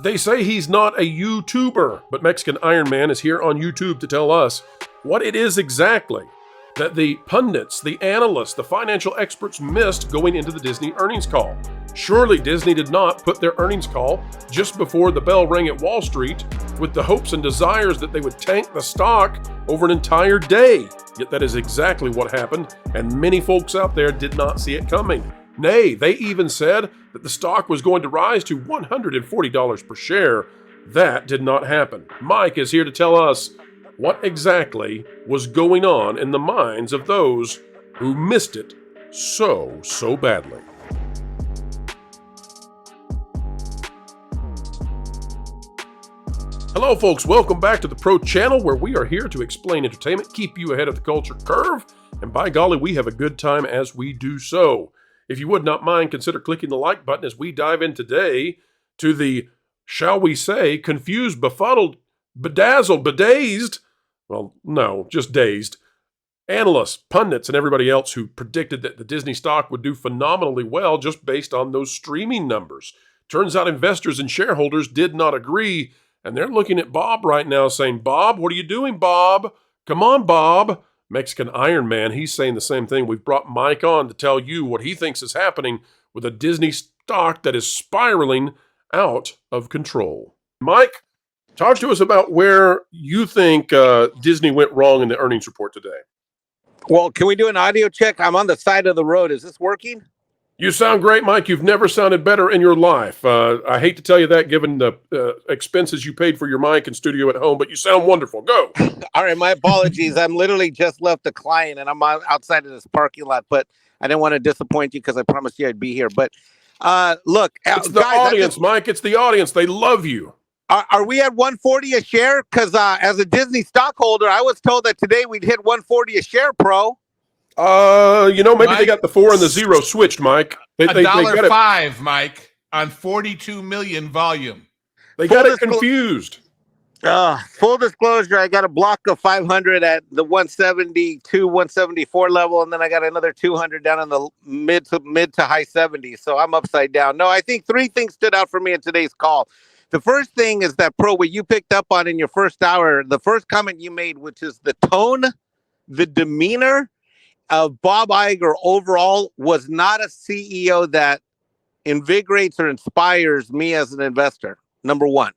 They say he's not a YouTuber, but Mexican Iron Man is here on YouTube to tell us what it is exactly that the pundits, the analysts, the financial experts missed going into the Disney earnings call. Surely Disney did not put their earnings call just before the bell rang at Wall Street with the hopes and desires that they would tank the stock over an entire day. Yet that is exactly what happened, and many folks out there did not see it coming. Nay, they even said that the stock was going to rise to $140 per share. That did not happen. Mike is here to tell us what exactly was going on in the minds of those who missed it so badly. Hello folks, welcome back to the Pro Channel, where we are here to explain entertainment, keep you ahead of the culture curve, and by golly, we have a good time as we do so. If you would not mind, consider clicking the like button as we dive in today to the, shall we say, confused, befuddled, bedazzled, bedazed, well, no, just dazed, analysts, pundits, and everybody else who predicted that the Disney stock would do phenomenally well just based on those streaming numbers. Turns out investors and shareholders did not agree, and they're looking at Bob right now saying, Bob, what are you doing, Bob? Come on, Bob. Mexican Iron Man, he's saying the same thing. We've brought Mike on to tell you what he thinks is happening with a Disney stock that is spiraling out of control. Mike, talk to us about where you think Disney went wrong in the earnings report today. Well, can we do an audio check? I'm on the side of the road. Is this working? You sound great, Mike. You've never sounded better in your life. I hate to tell you that given the expenses you paid for your mic and studio at home, but you sound wonderful. Go. All right, my apologies. I'm literally just left the client and I'm outside of this parking lot, but I didn't want to disappoint you because I promised you I'd be here. But look, it's the audience, Mike. It's the audience. They love you. Are we at 140 a share? Because as a Disney stockholder, I was told that today we'd hit 140 a share, Pro. Maybe Mike, they got the 4 and the 0 switched, Mike. $1.05, Mike, on 42 million volume. They got it confused. Full disclosure, I got a block of 500 at the 172, 174 level, and then I got another 200 down in the mid to high 70s. So I'm upside down. No, I think 3 things stood out for me in today's call. The first thing is that, Pro, what you picked up on in your first hour, the first comment you made, which is the tone, the demeanor of Bob Iger overall was not a CEO that invigorates or inspires me as an investor, number one.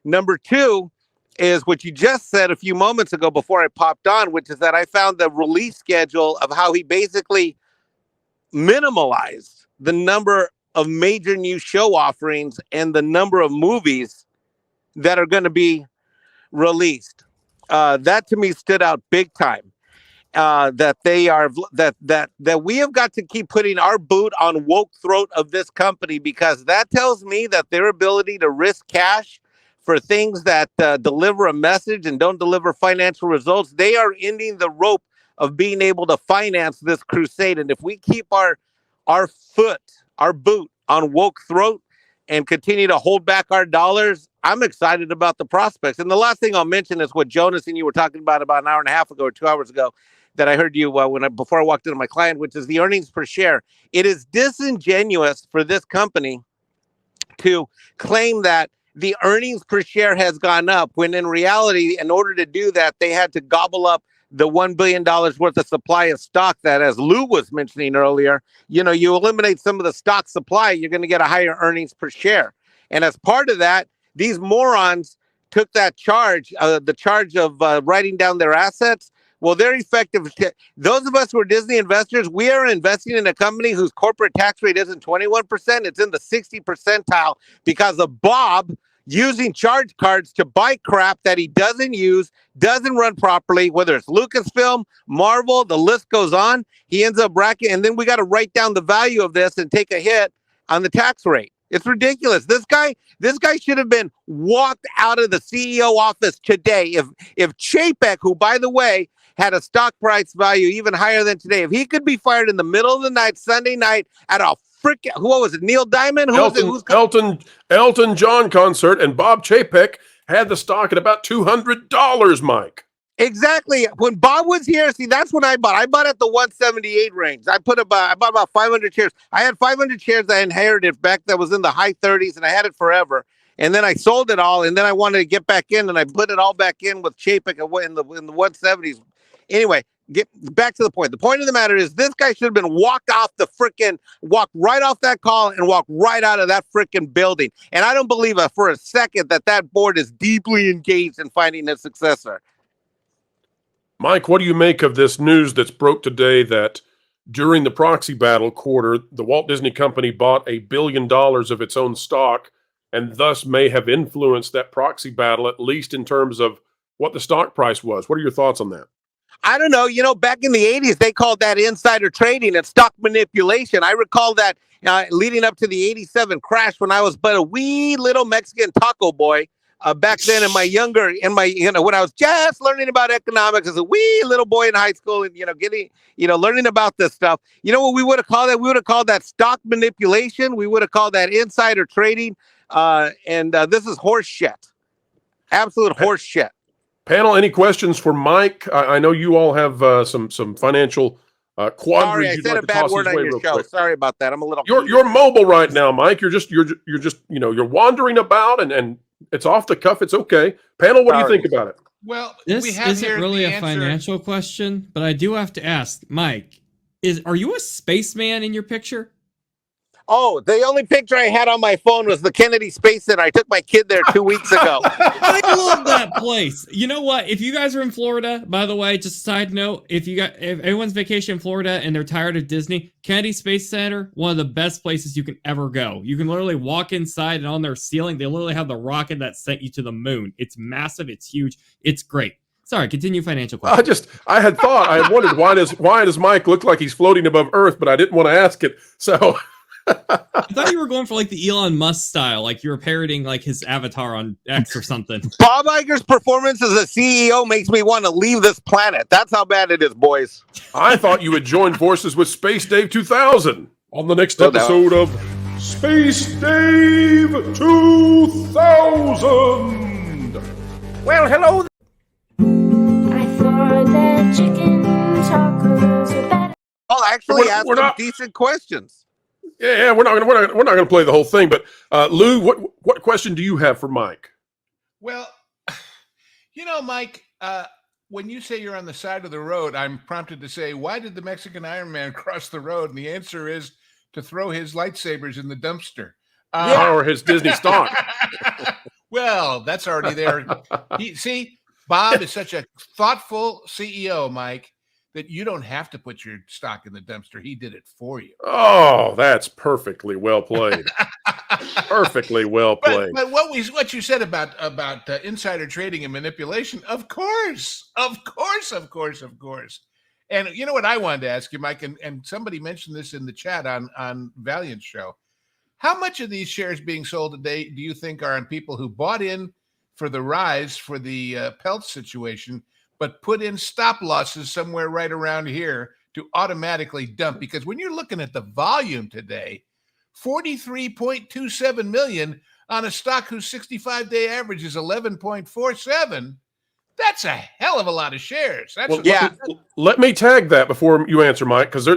Number 2 is what you just said a few moments ago before I popped on, which is that I found the release schedule of how he basically minimalized the number of major new show offerings and the number of movies that are going to be released. That to me stood out big time. That we have got to keep putting our boot on woke throat of this company, because that tells me that their ability to risk cash for things that deliver a message and don't deliver financial results, they are ending the rope of being able to finance this crusade. And if we keep our boot on woke throat and continue to hold back our dollars, I'm excited about the prospects. And the last thing I'll mention is what Jonas and you were talking about an hour and a half ago or 2 hours ago that I heard you before I walked into my client, which is the earnings per share. It is disingenuous for this company to claim that the earnings per share has gone up, when in reality, in order to do that, they had to gobble up the $1 billion worth of supply of stock that, as Lou was mentioning earlier, you eliminate some of the stock supply, you're going to get a higher earnings per share. And as part of that, these morons took that charge, the charge of writing down their assets. Well, they're effective. Those of us who are Disney investors, we are investing in a company whose corporate tax rate isn't 21%. It's in the 60 percentile because of Bob using charge cards to buy crap that he doesn't use, doesn't run properly, whether it's Lucasfilm, Marvel, the list goes on. He ends up bracketing, and then we got to write down the value of this and take a hit on the tax rate. It's ridiculous. This guy should have been walked out of the CEO office today. If Chapek, who, by the way, had a stock price value even higher than today, if he could be fired in the middle of the night, Sunday night, at a freaking, what was it, Neil Diamond? Elton John concert, and Bob Chapek had the stock at about $200, Mike. Exactly. When Bob was here, see, that's when I bought. I bought at the 178 range. I bought about 500 shares. I had 500 shares I inherited back that was in the high 30s, and I had it forever. and then I sold it all, and then I wanted to get back in, and I put it all back in with Chapek in the 170s. Anyway, get back to the point. The point of the matter is this guy should have been walked right off that call and walked right out of that freaking building. And I don't believe for a second that board is deeply engaged in finding a successor. Mike, what do you make of this news that's broke today that during the proxy battle quarter, the Walt Disney Company bought $1 billion of its own stock and thus may have influenced that proxy battle, at least in terms of what the stock price was? What are your thoughts on that? I don't know. Back in the 80s, they called that insider trading and stock manipulation. I recall that leading up to the 87 crash when I was but a wee little Mexican taco boy. Back then when I was just learning about economics as a wee little boy in high school and, learning about this stuff, what we would have called that? We would have called that stock manipulation. We would have called that insider trading. And this is horse shit. Absolute horse shit. Panel, any questions for Mike? I know you all have some financial quandaries. Sorry, I said a bad word on your show. Quick. Sorry about that. I'm a little. You're mobile right now, Mike. You're just you're wandering about and it's off the cuff. It's okay. Panel, what do you think about it? Well, this isn't really a financial question, but I do have to ask, Mike. Are you a spaceman in your picture? Oh, the only picture I had on my phone was the Kennedy Space Center. I took my kid there 2 weeks ago. I love that place. You know what? If you guys are in Florida, by the way, just a side note, if everyone's vacation in Florida and they're tired of Disney, Kennedy Space Center, one of the best places you can ever go. You can literally walk inside and on their ceiling, they literally have the rocket that sent you to the moon. It's massive. It's huge. It's great. Sorry, continue financial question. I had wondered why does Mike look like he's floating above Earth, but I didn't want to ask it. So I thought you were going for like the Elon Musk style, like you were parroting like his avatar on X or something. Bob Iger's performance as a CEO makes me want to leave this planet. That's how bad it is, boys. I thought you would join forces with Space Dave 2000 on the next episode of Space Dave 2000. Well, hello. I thought that chicken tacos were better. I'll actually ask some decent questions. Yeah, we're not gonna play the whole thing. But Lou, what question do you have for Mike? Well, Mike, when you say you're on the side of the road, I'm prompted to say, why did the Mexican Iron Man cross the road? And the answer is to throw his lightsabers in the dumpster. Or his Disney stock. Well, that's already there. Bob is such a thoughtful CEO, Mike, that you don't have to put your stock in the dumpster. He did it for you. Oh, that's perfectly well played. Perfectly well played. But what you said about insider trading and manipulation, of course. And you know what I wanted to ask you, Mike, and somebody mentioned this in the chat on Valiant's show. How much of these shares being sold today do you think are on people who bought in for the rise for the Peltz situation, but put in stop losses somewhere right around here to automatically dump? Because when you're looking at the volume today, 43.27 million on a stock whose 65-day average is 11.47, that's a hell of a lot of shares. Let me tag that before you answer, Mike, because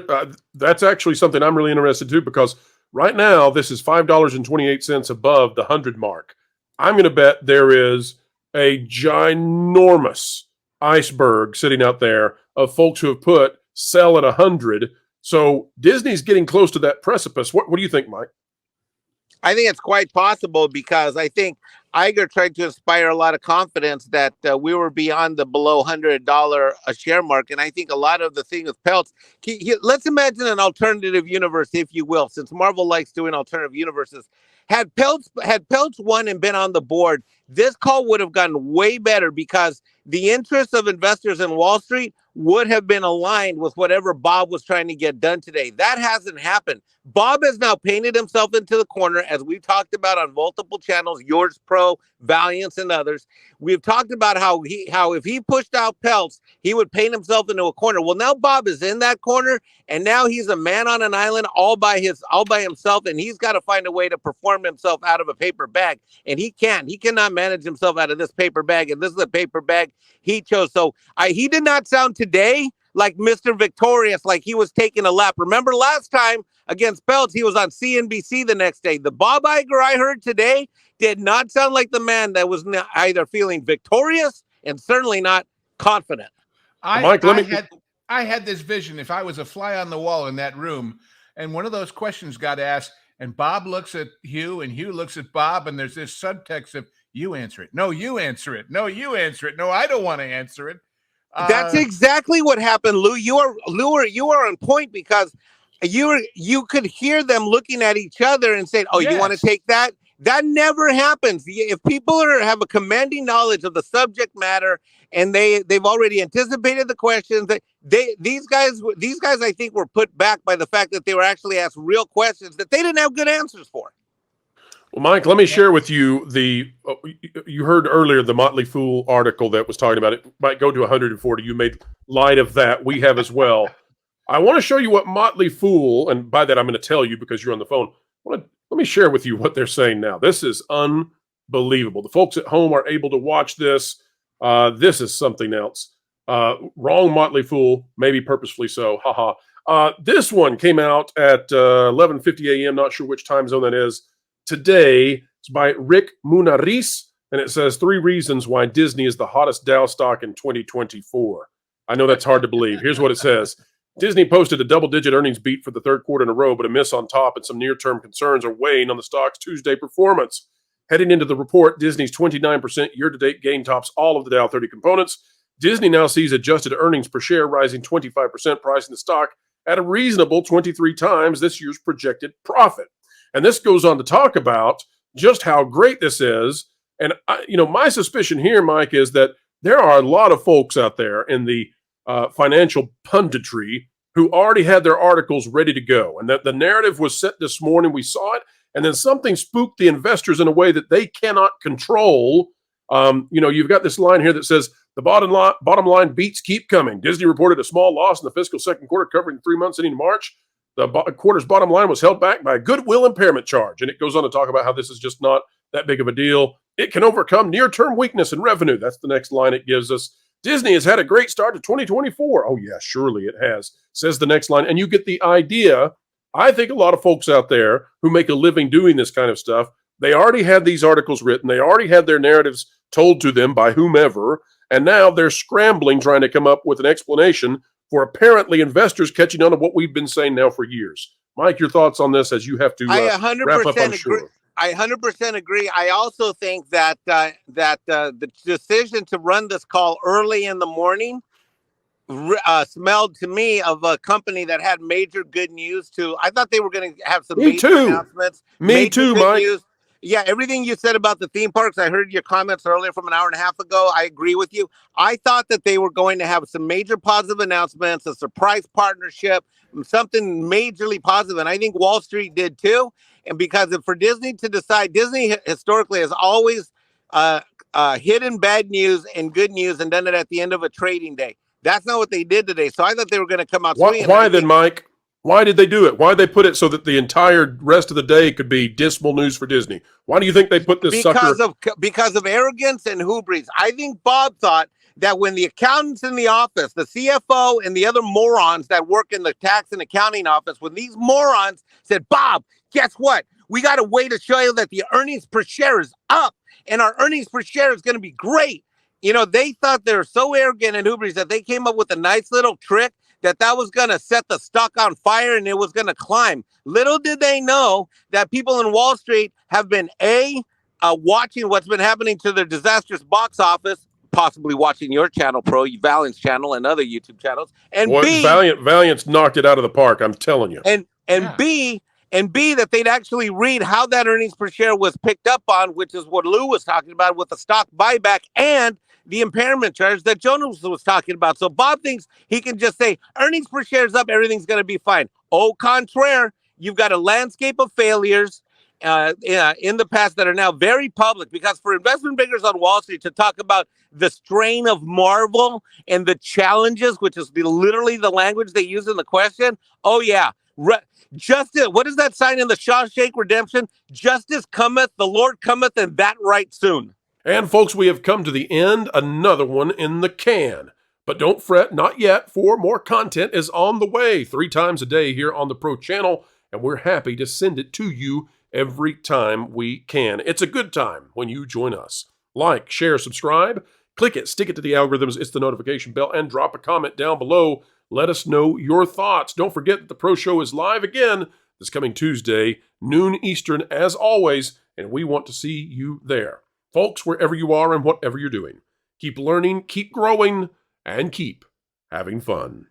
that's actually something I'm really interested to, because right now this is $5.28 above the 100 mark. I'm going to bet there is a ginormous iceberg sitting out there of folks who have put sell at 100. So Disney's getting close to that precipice. What do you think, Mike? I think it's quite possible, because I think Iger tried to inspire a lot of confidence that we were beyond the below $100 a share mark. And I think a lot of the thing with Peltz, let's imagine an alternative universe, if you will, since Marvel likes doing alternative universes. Had Peltz won and been on the board, this call would have gone way better, because the interests of investors in Wall Street would have been aligned with whatever Bob was trying to get done today. That hasn't happened. Bob has now painted himself into the corner, as we've talked about on multiple channels, yours, Pro, Valiance, and others. We've talked about how if he pushed out Peltz, he would paint himself into a corner. Well, now Bob is in that corner, and now he's a man on an island all by himself, and he's got to find a way to perform himself out of a paper bag. And he cannot manage himself out of this paper bag, and this is a paper bag he chose. So he did not sound today like Mr. Victorious, like he was taking a lap. Remember last time against Peltz, he was on CNBC the next day. The Bob Iger I heard today did not sound like the man that was either feeling victorious and certainly not confident. Mike, I had this vision. If I was a fly on the wall in that room and one of those questions got asked and Bob looks at Hugh and Hugh looks at Bob and there's this subtext of you answer it. No, you answer it. No, you answer it. No, I don't want to answer it. That's exactly what happened, Lou. You are on point because you could hear them looking at each other and saying, "Oh, Yes. You want to take that?" That never happens. If people have a commanding knowledge of the subject matter and they've already anticipated the questions, these guys I think were put back by the fact that they were actually asked real questions that they didn't have good answers for. Well, Mike, let me share with you you heard earlier the Motley Fool article that was talking about it might go to 140. You made light of that. We have as well. I want to show you what Motley Fool, and by that I'm going to tell you because you're on the phone. Let me share with you what they're saying now. This is unbelievable. The folks at home are able to watch this. This is something else. Wrong Motley Fool, maybe purposefully so. Haha. This one came out at 11:50 a.m. Not sure which time zone that is. Today, it's by Rick Munariz, and it says 3 reasons why Disney is the hottest Dow stock in 2024. I know that's hard to believe. Here's what it says. Disney posted a double-digit earnings beat for the third quarter in a row, but a miss on top and some near-term concerns are weighing on the stock's Tuesday performance. Heading into the report, Disney's 29% year-to-date gain tops all of the Dow 30 components. Disney now sees adjusted earnings per share rising 25%, pricing the stock at a reasonable 23 times this year's projected profit. And this goes on to talk about just how great this is. And, my suspicion here, Mike, is that there are a lot of folks out there in the financial punditry who already had their articles ready to go. And that the narrative was set this morning. We saw it. And then something spooked the investors in a way that they cannot control. You've got this line here that says, the bottom line beats keep coming. Disney reported a small loss in the fiscal second quarter covering 3 months ending March. The quarter's bottom line was held back by a goodwill impairment charge. And it goes on to talk about how this is just not that big of a deal. It can overcome near-term weakness in revenue. That's the next line it gives us. Disney has had a great start to 2024. Oh, yeah, surely it has, says the next line. And you get the idea. I think a lot of folks out there who make a living doing this kind of stuff, they already had these articles written. They already had their narratives told to them by whomever. And now they're scrambling, trying to come up with an explanation for apparently investors catching on to what we've been saying now for years. Mike, your thoughts on this as you have to I 100% wrap up, I'm agree. sure. I 100% agree. I also think that the decision to run this call early in the morning smelled to me of a company that had major good news too. I thought they were going to have some major announcements. Me too, Mike. News. Yeah, everything you said about the theme parks, I heard your comments earlier from an hour and a half ago. I agree with you. I thought that they were going to have some major positive announcements, a surprise partnership, something majorly positive. And I think Wall Street did too. And because for Disney to decide, Disney historically has always hidden bad news and good news and done it at the end of a trading day. That's not what they did today. So I thought they were going to come out swinging. Why then, Mike? Why did they do it? Why did they put it so that the entire rest of the day could be dismal news for Disney? Why do you think they put this Because of arrogance and hubris. I think Bob thought that when the accountants in the office, the CFO and the other morons that work in the tax and accounting office, when these morons said, Bob, guess what? We got a way to show you that the earnings per share is up and our earnings per share is going to be great. They thought they were so arrogant and hubris that they came up with a nice little trick that was going to set the stock on fire and it was going to climb. Little did they know that people in Wall Street have been watching what's been happening to their disastrous box office, possibly watching your channel, Pro, Valiant's channel, and other YouTube channels. And B, Valiant's knocked it out of the park. I'm telling you. And B, that they'd actually read how that earnings per share was picked up on, which is what Lou was talking about with the stock buyback and the impairment charge that Jonas was talking about. So Bob thinks he can just say earnings per share is up, everything's going to be fine. Au contraire, you've got a landscape of failures in the past that are now very public, because for investment bankers on Wall Street to talk about the strain of Marvel and the challenges, which is literally the language they use in the question. Oh, yeah. Justice. What is that sign in the Shawshank Redemption? Justice cometh, the Lord cometh, and that right soon. And folks, we have come to the end, another one in the can. But don't fret, not yet, for more content is on the way 3 times a day here on the Pro Channel, and we're happy to send it to you every time we can. It's a good time when you join us. Like, share, subscribe, click it, stick it to the algorithms, it's the notification bell, and drop a comment down below. Let us know your thoughts. Don't forget that the Pro Show is live again this coming Tuesday, noon Eastern, as always, and we want to see you there. Folks, wherever you are and whatever you're doing, keep learning, keep growing, and keep having fun.